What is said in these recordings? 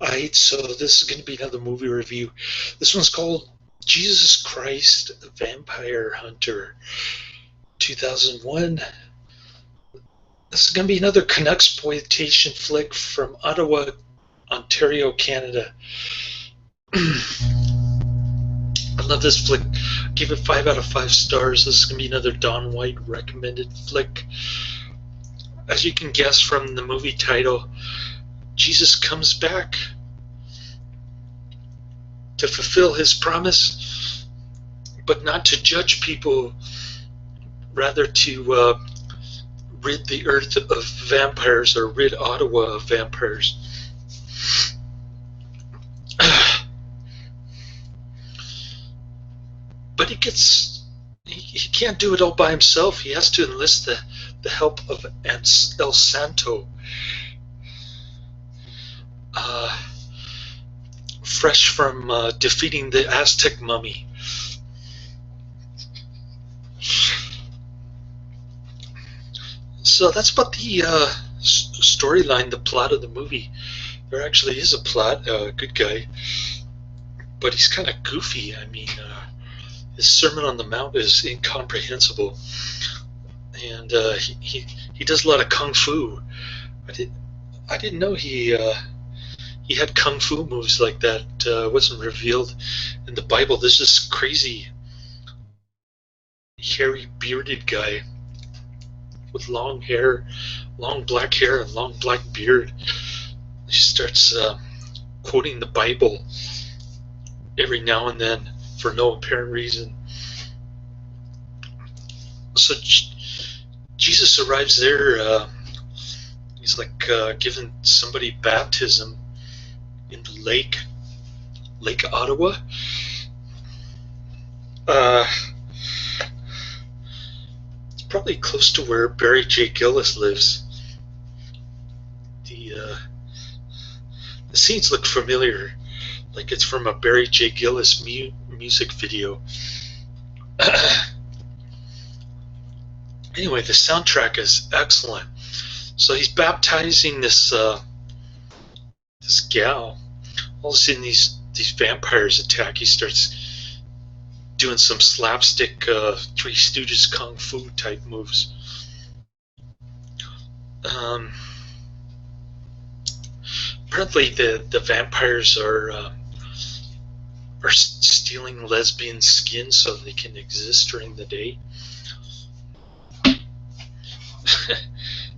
Alright, so this is going to be another movie review. This one's called Jesus Christ Vampire Hunter 2001. This is going to be another Canucksploitation flick from Ottawa, Ontario, Canada. I love this flick. Give it 5 out of 5 stars. This is going to be another Don White recommended flick. As you can guess from the movie title, Jesus comes back to fulfill his promise, but not to judge people, rather to rid the earth of vampires, or rid Ottawa of vampires. But he can't do it all by himself. He has to enlist the help of El Santo, fresh from defeating the Aztec mummy. So that's about the storyline, the plot of the movie. There actually is a plot. Good guy, but he's kind of goofy. I mean, his Sermon on the Mount is incomprehensible, and he does a lot of kung fu. I didn't know he had kung fu moves like that. Wasn't revealed in the Bible. There's this crazy hairy bearded guy with long hair, long black hair, and long black beard. He starts quoting the Bible every now and then for no apparent reason. So Jesus arrives there. He's like giving somebody baptism in the Lake Ottawa. It's probably close to where Barry J. Gillis lives. The scenes look familiar, like it's from a Barry J. Gillis music video. Anyway, the soundtrack is excellent. So he's baptizing this gal. All of a sudden, these vampires attack. He starts doing some slapstick Three Stooges kung fu type moves. Apparently, the vampires are stealing lesbian skin so they can exist during the day.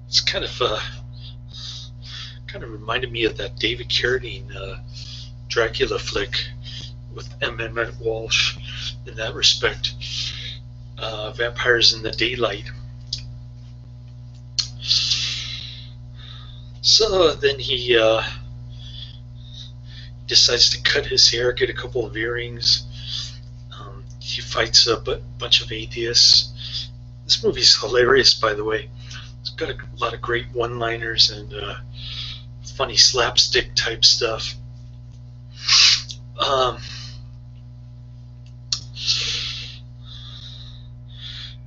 It's kind of reminded me of that David Carradine Dracula flick with Emmett Walsh in that respect. Vampires in the daylight. So then he decides to cut his hair, get a couple of earrings. He fights a bunch of atheists. This movie's hilarious, by the way. It's got a lot of great one-liners and funny slapstick type stuff.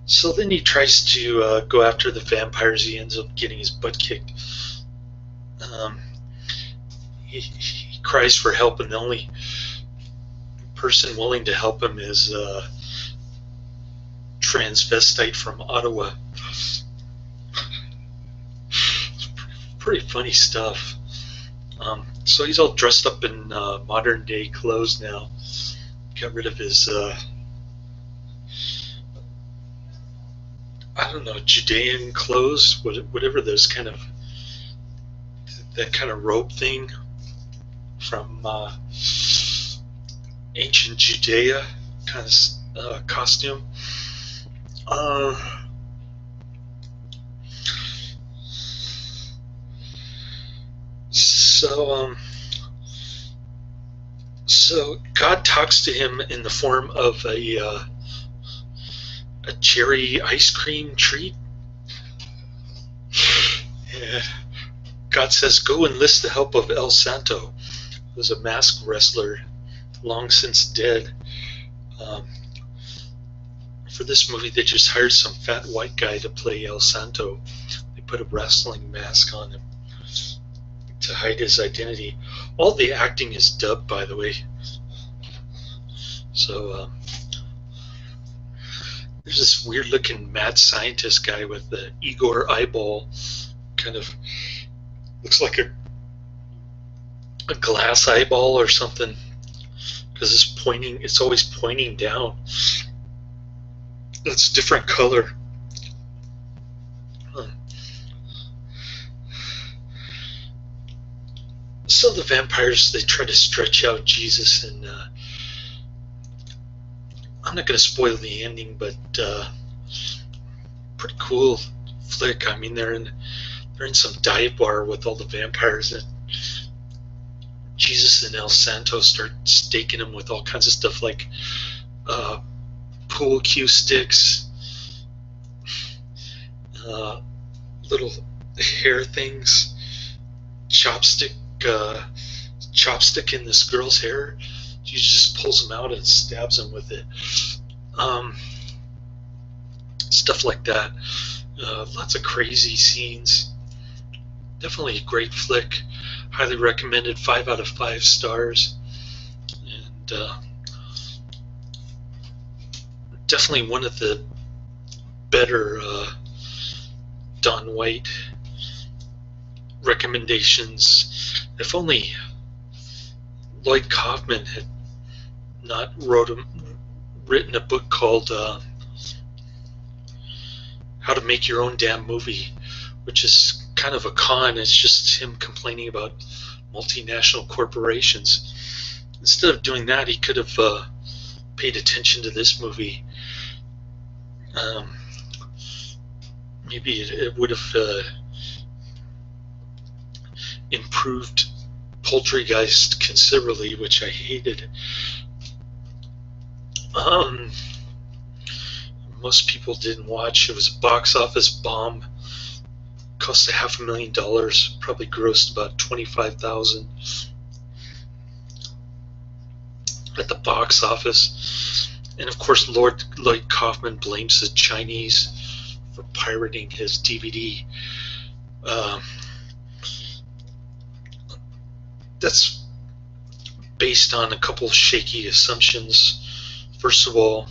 So then he tries to go after the vampires. He ends up getting his butt kicked. He cries for help, and the only person willing to help him is a transvestite from Ottawa. It's pretty funny stuff. So he's all dressed up in modern day clothes now. Got rid of his I don't know, Judean clothes, whatever those that kind of robe thing from ancient Judea kind of costume. So God talks to him in the form of a cherry ice cream treat. Yeah. God says, go enlist the help of El Santo, who's a masked wrestler, long since dead. For this movie, they just hired some fat white guy to play El Santo. They put a wrestling mask on him. to hide his identity. All the acting is dubbed, by the way. So there's this weird-looking mad scientist guy with the Igor eyeball, kind of looks like a glass eyeball or something, because it's always pointing down. It's a different color. So the vampires, they try to stretch out Jesus, and I'm not going to spoil the ending, but pretty cool flick. I mean, they're in some dive bar with all the vampires, and Jesus and El Santo start staking him with all kinds of stuff like pool cue sticks, little hair things, chopstick in this girl's hair. She just pulls him out and stabs him with it. Stuff like that. Lots of crazy scenes. Definitely a great flick. Highly recommended. 5 out of 5 stars. And definitely one of the better Don White recommendations. If only Lloyd Kaufman had not written a book called How to Make Your Own Damn Movie, which is kind of a con. It's just him complaining about multinational corporations. Instead of doing that, he could have paid attention to this movie. Maybe it would have improved Poultrygeist considerably, which I hated. Most people didn't watch. It was a box office bomb. Cost $500,000. Probably grossed about $25,000 at the box office. And of course, Lloyd Kaufman blames the Chinese for pirating his DVD. That's based on a couple shaky assumptions. First of all,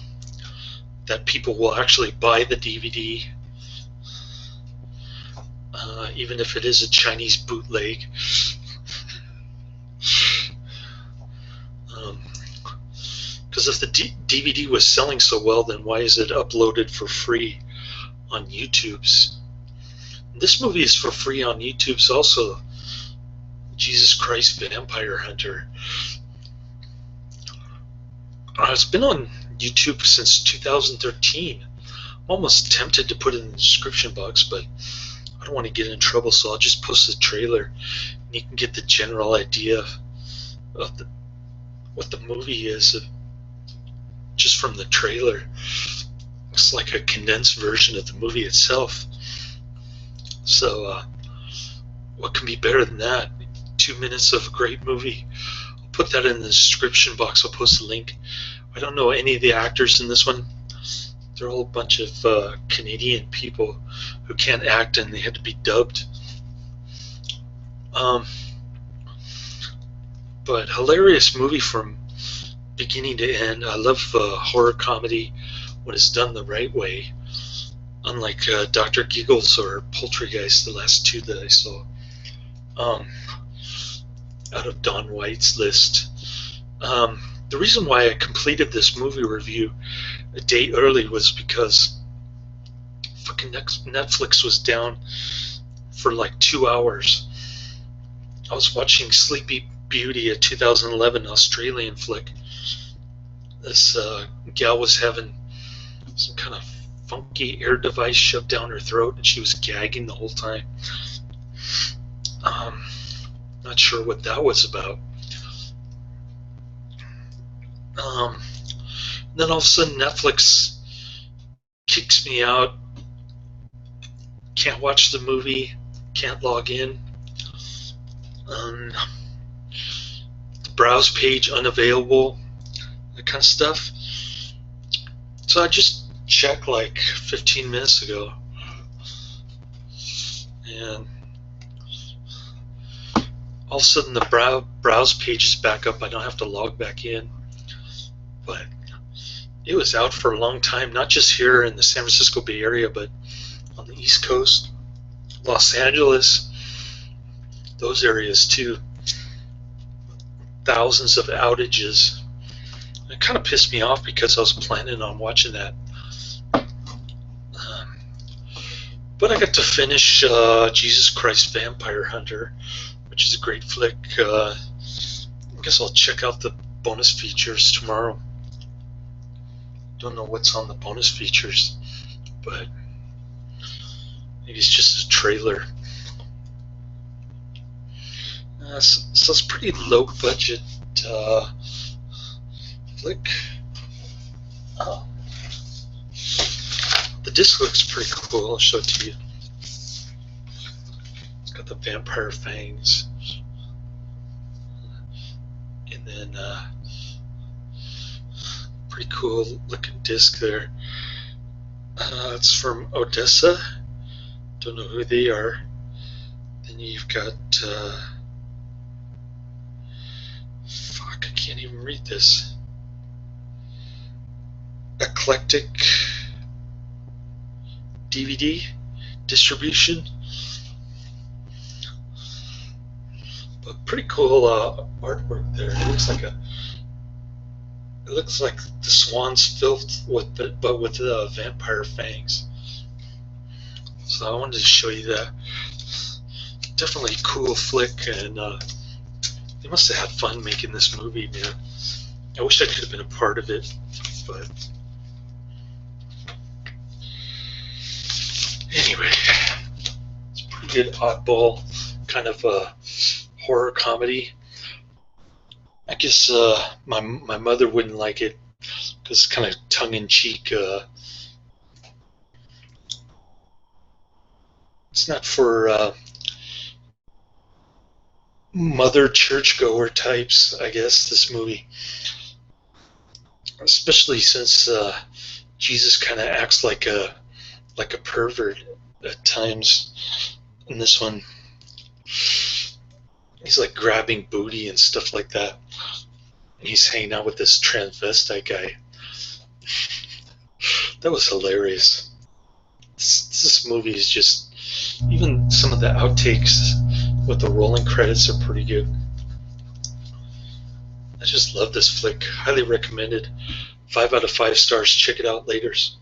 that people will actually buy the DVD, even if it is a Chinese bootleg. Because if the DVD was selling so well, then why is it uploaded for free on YouTube's? This movie is for free on YouTube's also. Jesus Christ Vampire Hunter. It's been on YouTube since 2013. I'm almost tempted to put it in the description box, but I don't want to get in trouble, so I'll just post the trailer, and you can get the general idea of what the movie is just from the trailer. Looks like a condensed version of the movie itself. So, what can be better than that? 2 minutes of a great movie. I'll put that in the description box. I'll post a link. I don't know any of the actors in this one. They're all a bunch of Canadian people who can't act, and they had to be dubbed. But hilarious movie from beginning to end. I love horror comedy when it's done the right way. Unlike Dr. Giggles or Poultrygeist, the last two that I saw. Out of Don White's list. The reason why I completed this movie review a day early was because fucking Netflix was down for like 2 hours. I was watching Sleepy Beauty, a 2011 Australian flick. This gal was having some kind of funky air device shoved down her throat, and she was gagging the whole time. Not sure what that was about. Then all of a sudden Netflix kicks me out. Can't watch the movie. Can't log in. The browse page unavailable. That kind of stuff. So I just checked like 15 minutes ago. And all of a sudden the browse page is back up. I don't have to log back in. But it was out for a long time, not just here in the San Francisco Bay Area, but on the East Coast, Los Angeles, those areas too. Thousands of outages. It kind of pissed me off because I was planning on watching that. But I got to finish Jesus Christ Vampire Hunter, which is a great flick. I guess I'll check out the bonus features tomorrow. Don't know what's on the bonus features, but maybe it's just a trailer. So it's pretty low budget flick. Oh. The disc looks pretty cool. I'll show it to you. It's got the vampire fangs, and then pretty cool looking disc there. It's from Odessa. Don't know who they are. Then you've got fuck, I can't even read this. Eclectic DVD distribution, but pretty cool artwork there. It looks like the Swan's filth with it, but with the vampire fangs. So I wanted to show you that. Definitely a cool flick, and they must have had fun making this movie, man. I wish I could have been a part of it, but anyway, it's a pretty good oddball kind of horror comedy. I guess my mother wouldn't like it because it's kind of tongue-in-cheek. It's not for mother churchgoer types, I guess, this movie. Especially since Jesus kind of acts like a pervert at times in this one. He's like grabbing booty and stuff like that. And he's hanging out with this transvestite guy. That was hilarious. This movie is just, even some of the outtakes with the rolling credits are pretty good. I just love this flick. Highly recommended. 5 out of 5 stars. Check it out, laters.